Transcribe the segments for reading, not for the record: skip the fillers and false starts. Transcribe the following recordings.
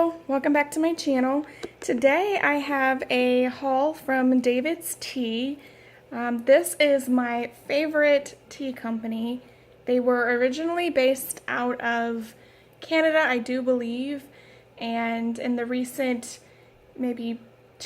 Hello, welcome back to my channel. Today I have a haul from David's Tea. This is my favorite tea company. They were originally based out of Canada, I do believe, and in the recent maybe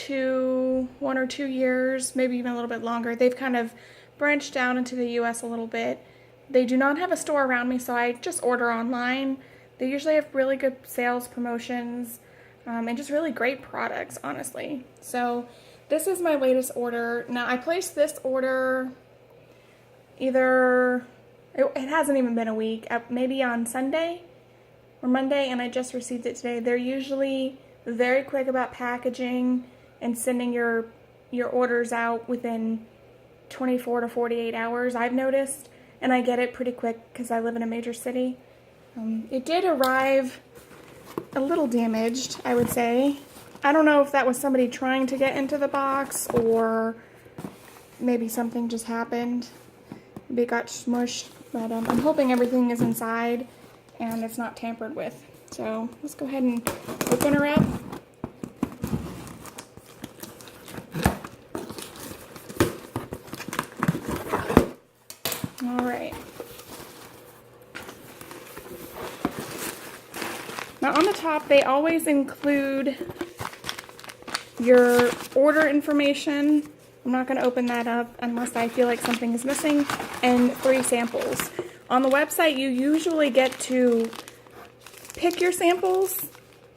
1 or 2 years, maybe even a little bit longer, they've kind of branched out into the US a little bit. They do not have a store around me, so I just order online. They usually have really good sales promotions and just really great products, honestly. So this is my latest order. Now I placed this order it hasn't even been a week, maybe on Sunday or Monday, and I just received it today. They're usually very quick about packaging and sending your orders out within 24 to 48 hours, I've noticed, and I get it pretty quick because I live in a major city. It did arrive a little damaged, I would say. I don't know if that was somebody trying to get into the box or maybe something just happened. Maybe it got smushed, but I'm hoping everything is inside and it's not tampered with. So let's go ahead and open her up. All right. Now on the top, they always include your order information. I'm not going to open that up unless I feel like something is missing, and 3 samples. On the website, you usually get to pick your samples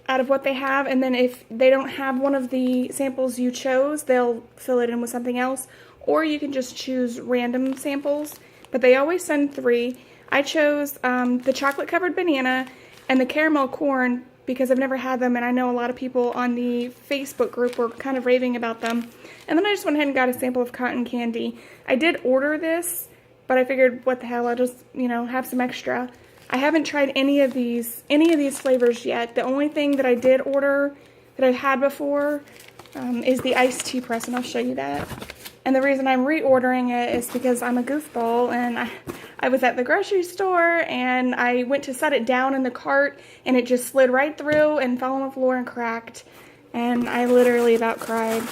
out of what they have, and then if they don't have one of the samples you chose, they'll fill it in with something else, or you can just choose random samples, but they always send 3. I chose the chocolate-covered banana and the caramel corn because I've never had them, and I know a lot of people on the Facebook group were kind of raving about them. And then I just went ahead and got a sample of cotton candy. I did order this, but I figured, what the hell, I'll just, have some extra. I haven't tried any of these flavors yet. The only thing that I did order that I've had before is the iced tea press, and I'll show you that. And the reason I'm reordering it is because I'm a goofball, and I was at the grocery store, and I went to set it down in the cart, and it just slid right through and fell on the floor and cracked, and I literally about cried.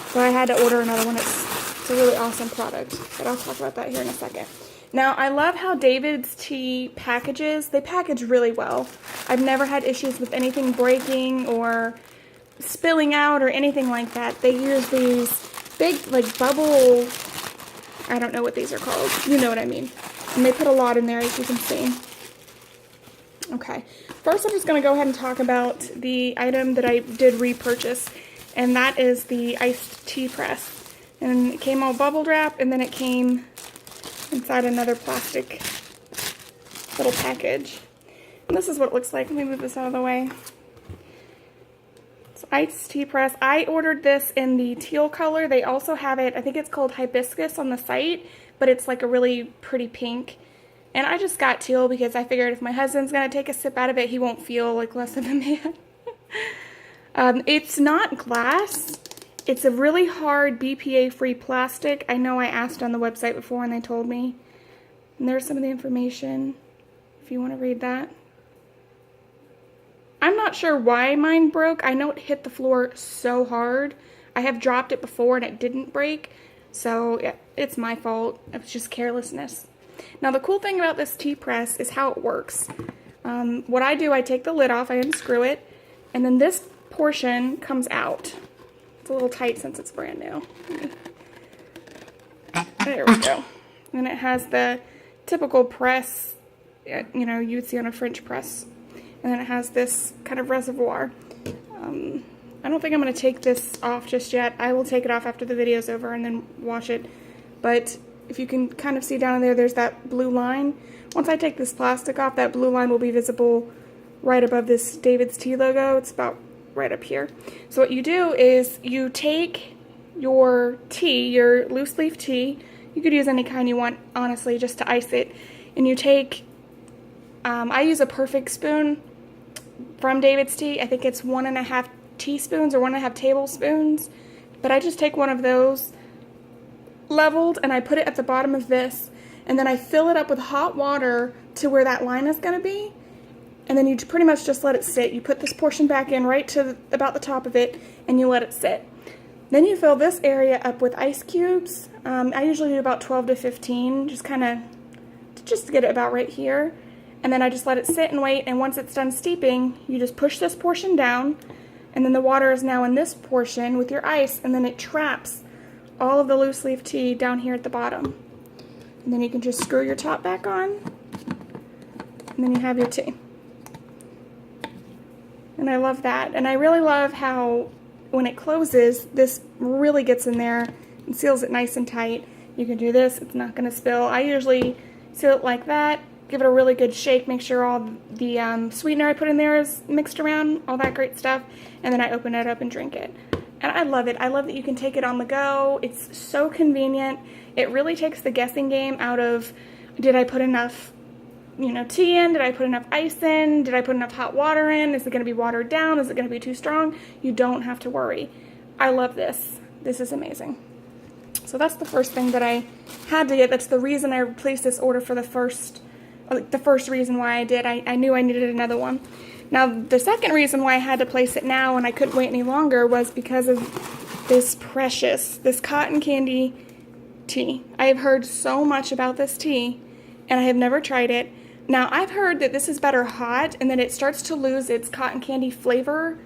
So I had to order another one. It's a really awesome product, but I'll talk about that here in a second. Now, I love how David's Tea packages. They package really well. I've never had issues with anything breaking or spilling out or anything like that. They use these big, like, bubble, I don't know what these are called. You know what I mean. And they put a lot in there, as you can see. Okay. First, I'm just going to go ahead and talk about the item that I did repurchase, and that is the iced tea press. And it came all bubble wrap, and then it came inside another plastic little package. And this is what it looks like. Let me move this out of the way. It's iced tea press. I ordered this in the teal color. They also have it, I think it's called hibiscus on the site, but it's like a really pretty pink. And I just got teal because I figured if my husband's going to take a sip out of it, he won't feel like less of a man. It's not glass. It's a really hard BPA-free plastic. I know I asked on the website before and they told me. And there's some of the information if you want to read that. I'm not sure why mine broke. I know it hit the floor so hard. I have dropped it before and it didn't break. So yeah, it's my fault. It was just carelessness. Now the cool thing about this tea press is how it works. What I do, I take the lid off, I unscrew it, and then this portion comes out. It's a little tight since it's brand new. There we go. And it has the typical press, you would see on a French press. And then it has this kind of reservoir. I don't think I'm going to take this off just yet. I will take it off after the video's over and then wash it. But if you can kind of see down there, there's that blue line. Once I take this plastic off, that blue line will be visible right above this David's Tea logo. It's about right up here. So what you do is you take your tea, your loose leaf tea. You could use any kind you want, honestly, just to ice it. And you take, I use a perfect spoon from David's Tea. I think it's 1.5 teaspoons or 1.5 tablespoons. But I just take one of those leveled and I put it at the bottom of this. And then I fill it up with hot water to where that line is going to be. and then you pretty much just let it sit. You put this portion back in right to about the top of it, and you let it sit. Then you fill this area up with ice cubes. I usually do about 12 to 15, just to get it about right here. And then I just let it sit and wait, and once it's done steeping, you just push this portion down, and then the water is now in this portion with your ice, and then it traps all of the loose leaf tea down here at the bottom. And then you can just screw your top back on, and then you have your tea. And I love that. And I really love how when it closes, this really gets in there and seals it nice and tight. You can do this, it's not going to spill. I usually seal it like that, give it a really good shake, make sure all the sweetener I put in there is mixed around, all that great stuff, and then I open it up and drink it. And I love it. I love that you can take it on the go. It's so convenient. It really takes the guessing game out of, did I put enough tea in? Did I put enough ice in? Did I put enough hot water in? Is it going to be watered down? Is it going to be too strong? You don't have to worry. I love this. This is amazing. So that's the first thing that I had to get. That's the reason I placed this order for the first reason why I did. I knew I needed another one. Now, the second reason why I had to place it now and I couldn't wait any longer was because of this cotton candy tea. I have heard so much about this tea, and I have never tried it. Now, I've heard that this is better hot and that it starts to lose its cotton candy flavor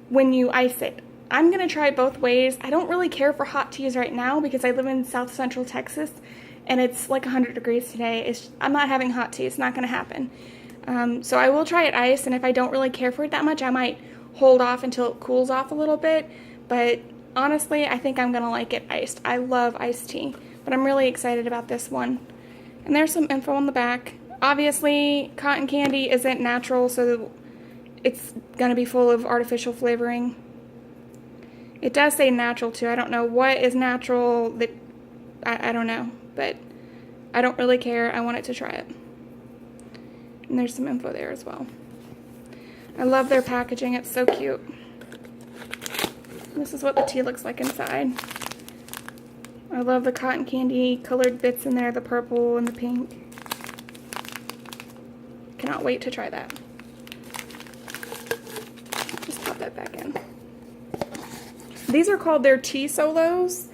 when you ice it. I'm going to try it both ways. I don't really care for hot teas right now because I live in South Central Texas and it's like 100 degrees today. I'm not having hot tea. It's not going to happen. So I will try it iced, and if I don't really care for it that much, I might hold off until it cools off a little bit. But honestly, I think I'm going to like it iced. I love iced tea, but I'm really excited about this one. And there's some info on the back. Obviously, cotton candy isn't natural, so it's going to be full of artificial flavoring. It does say natural, too. I don't know what is natural. I don't know, but I don't really care. I wanted to try it. And there's some info there as well. I love their packaging. It's so cute. This is what the tea looks like inside. I love the cotton candy colored bits in there, the purple and the pink. Cannot wait to try that. Just pop that back in. These are called their tea solos.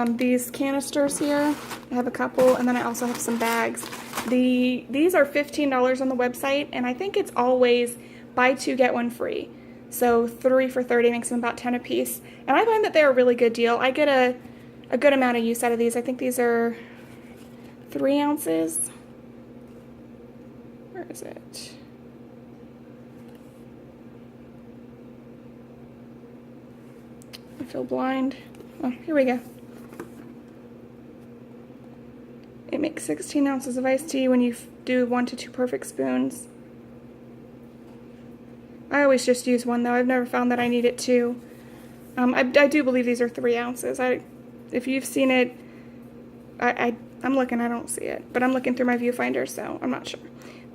These canisters here, I have a couple, and then I also have some bags. These are $15 on the website, and I think it's always buy 2 get 1 free. So 3 for $30 makes them about 10 a piece. And I find that they're a really good deal. I get a good amount of use out of these. I think these are 3 ounces. Where is it? I feel blind. Oh, here we go. It makes 16 ounces of iced tea when you do 1 to 2 perfect spoons. I always just use 1 though. I've never found that I need it 2. I do believe these are 3 ounces. If you've seen it, I'm looking, I don't see it. But I'm looking through my viewfinder, so I'm not sure.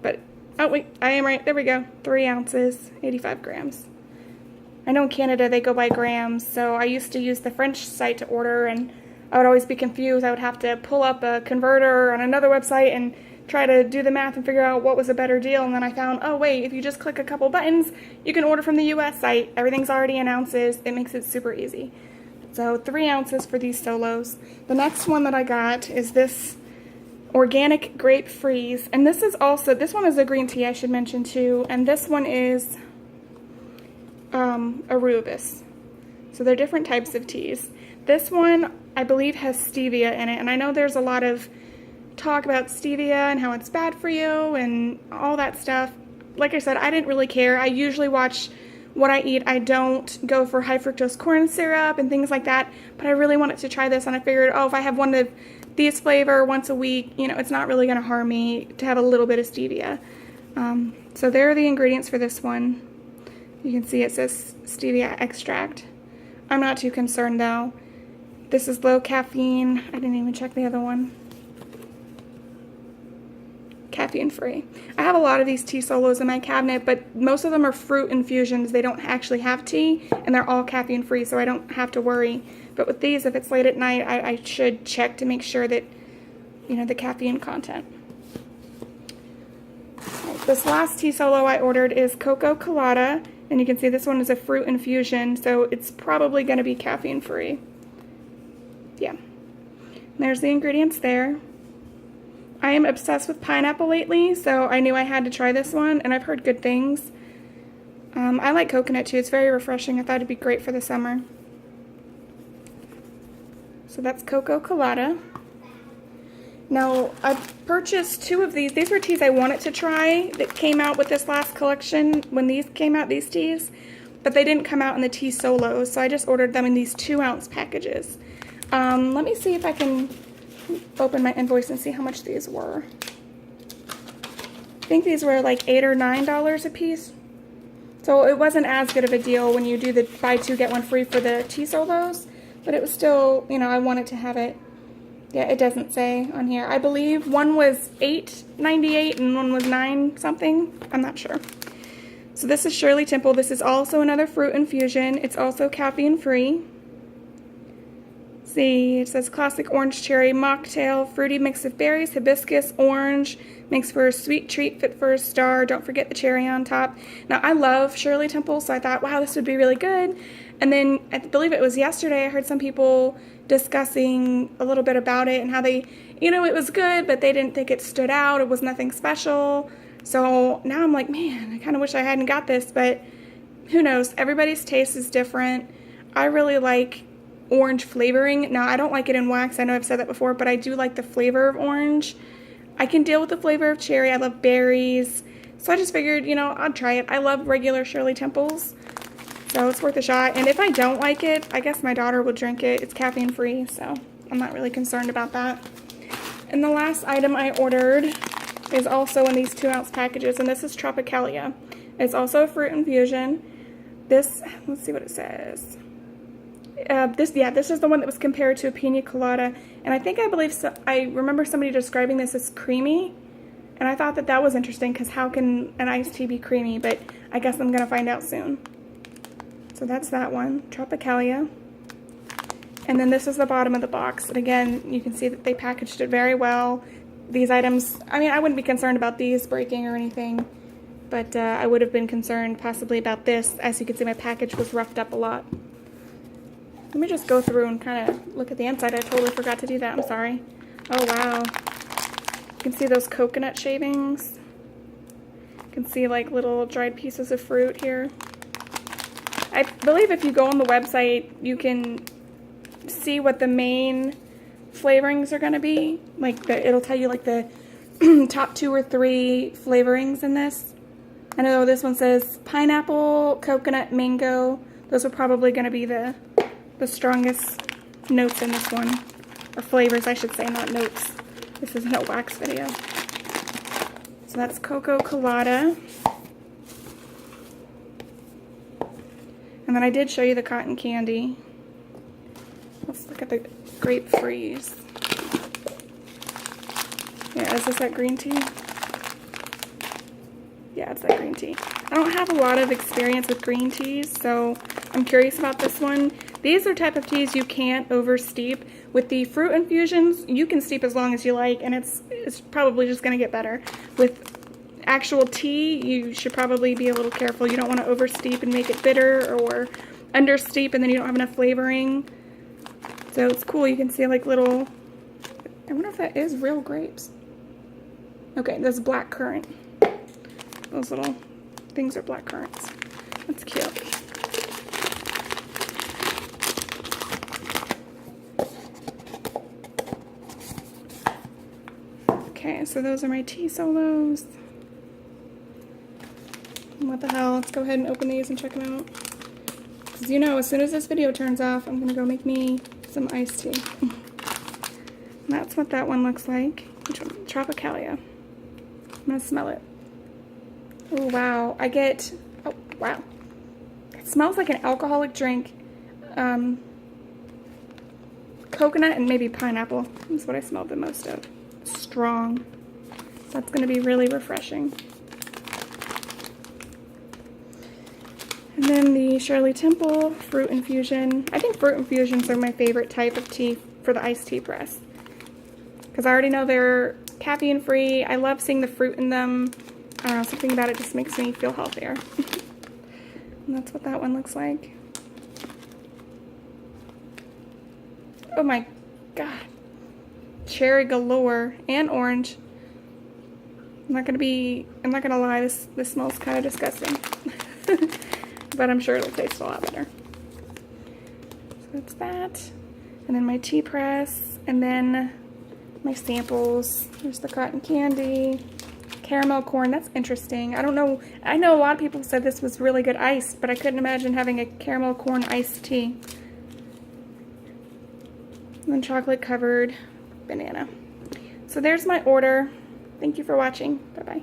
But, oh wait, I am right. There we go. 3 ounces, 85 grams. I know in Canada they go by grams, so I used to use the French site to order, and I would always be confused. I would have to pull up a converter on another website and try to do the math and figure out what was a better deal. And then I found, oh wait, if you just click a couple buttons, you can order from the US site. Everything's already in ounces. It makes it super easy. So 3 ounces for these solos. The next one that I got is this organic grape freeze. And this one is a green tea, I should mention too. And this one is a rooibos. So they're different types of teas. This one, I believe, has stevia in it, and I know there's a lot of talk about stevia and how it's bad for you and all that stuff. Like I said, I didn't really care. I usually watch what I eat. I don't go for high fructose corn syrup and things like that, but I really wanted to try this, and I figured, oh, if I have one of these flavor once a week, it's not really going to harm me to have a little bit of stevia. So there are the ingredients for this one. You can see it says stevia extract. I'm not too concerned though. This is low caffeine. I didn't even check the other one. Caffeine free. I have a lot of these tea solos in my cabinet, but most of them are fruit infusions. They don't actually have tea, and they're all caffeine free, so I don't have to worry. But with these, if it's late at night, I should check to make sure that, the caffeine content. This last tea solo I ordered is Coco Colada, and you can see this one is a fruit infusion, so it's probably going to be caffeine free. Yeah. And there's the ingredients there. I am obsessed with pineapple lately, so I knew I had to try this one, and I've heard good things. I like coconut too. It's very refreshing. I thought it'd be great for the summer. So that's Coco Colada. Now, I've purchased 2 of these. These were teas I wanted to try that came out with this last collection when these came out, these teas. But they didn't come out in the tea solos, so I just ordered them in these 2-ounce packages. Let me see if I can open my invoice and see how much these were. I think these were like $8 or $9 a piece. So it wasn't as good of a deal when you do the buy 2 get 1 free for the tea solos. But it was still, you know, I wanted to have it. Yeah, it doesn't say on here. I believe one was $8.98 and one was $9 something. I'm not sure. So this is Shirley Temple. This is also another fruit infusion. It's also caffeine free. See, it says classic orange cherry mocktail, fruity mix of berries, hibiscus, orange, makes for a sweet treat fit for a star. Don't forget the cherry on top. Now, I love Shirley Temple, so I thought, wow, this would be really good. And then, I believe it was yesterday, I heard some people discussing a little bit about it and how they, you know, it was good, but they didn't think it stood out. It was nothing special. So now I'm like, man, I kind of wish I hadn't got this, but who knows? Everybody's taste is different. I really like orange flavoring. Now, I don't like it in wax. I know I've said that before, but I do like the flavor of orange. I can deal with the flavor of cherry. I love berries. So I just figured, you know, I'd try it. I love regular Shirley Temples, so it's worth a shot. And if I don't like it, I guess my daughter will drink it. It's caffeine free, so I'm not really concerned about that. And the last item I ordered is also in these 2-ounce packages, and this is Tropicalia. It's also a fruit infusion. This, let's see what it says. This is the one that was compared to a pina colada, and I remember somebody describing this as creamy, and I thought that that was interesting because how can an iced tea be creamy? But I guess I'm gonna find out soon. So that's that one, Tropicalia. And then this is the bottom of the box, and again, you can see that they packaged it very well. These items, I mean, I wouldn't be concerned about these breaking or anything, but I would have been concerned possibly about this. As you can see, my package was roughed up a lot. Let me just go through and kind of look at the inside. I totally forgot to do that. I'm sorry. Oh, wow. You can see those coconut shavings. You can see like little dried pieces of fruit here. I believe if you go on the website, you can see what the main flavorings are going to be. Like, it'll tell you like the top 2 or 3 flavorings in this. I know this one says pineapple, coconut, mango. Those are probably going to be the strongest notes in this one, or flavors I should say, not notes. This isn't a wax video. So that's Coco Colada. And then I did show you the cotton candy. Let's look at the grape freeze. Yeah, is this that green tea? Yeah, it's that green tea. I don't have a lot of experience with green teas, so I'm curious about this one. These are type of teas you can't over steep. With the fruit infusions, you can steep as long as you like, and it's probably just going to get better. With actual tea, you should probably be a little careful. You don't want to over steep and make it bitter, or under steep and then you don't have enough flavoring. So it's cool. You can see like little, I wonder if that is real grapes. Okay, that's black currant. Those little things are black currants. That's cute. Okay, so those are my tea solos. What the hell, let's go ahead and open these and check them out. Because you know, as soon as this video turns off, I'm gonna go make me some iced tea. That's what that one looks like. Tropicalia. I'm gonna smell it. Oh wow, I get, oh wow. It smells like an alcoholic drink. Coconut and maybe pineapple is what I smelled the most of. Strong. So that's going to be really refreshing. And then the Shirley Temple fruit infusion. I think fruit infusions are my favorite type of tea for the iced tea press, because I already know they're caffeine free. I love seeing the fruit in them. I don't know, something about it just makes me feel healthier. And that's what that one looks like. Oh my God. Cherry galore and orange. I'm not gonna lie, this smells kind of disgusting. But I'm sure it'll taste a lot better. So that's that. And then my tea press, and then my samples. There's the cotton candy, caramel corn. That's interesting. I don't know. I know a lot of people said this was really good iced, but I couldn't imagine having a caramel corn iced tea. And then chocolate covered banana. So there's my order. Thank you for watching. Bye-bye.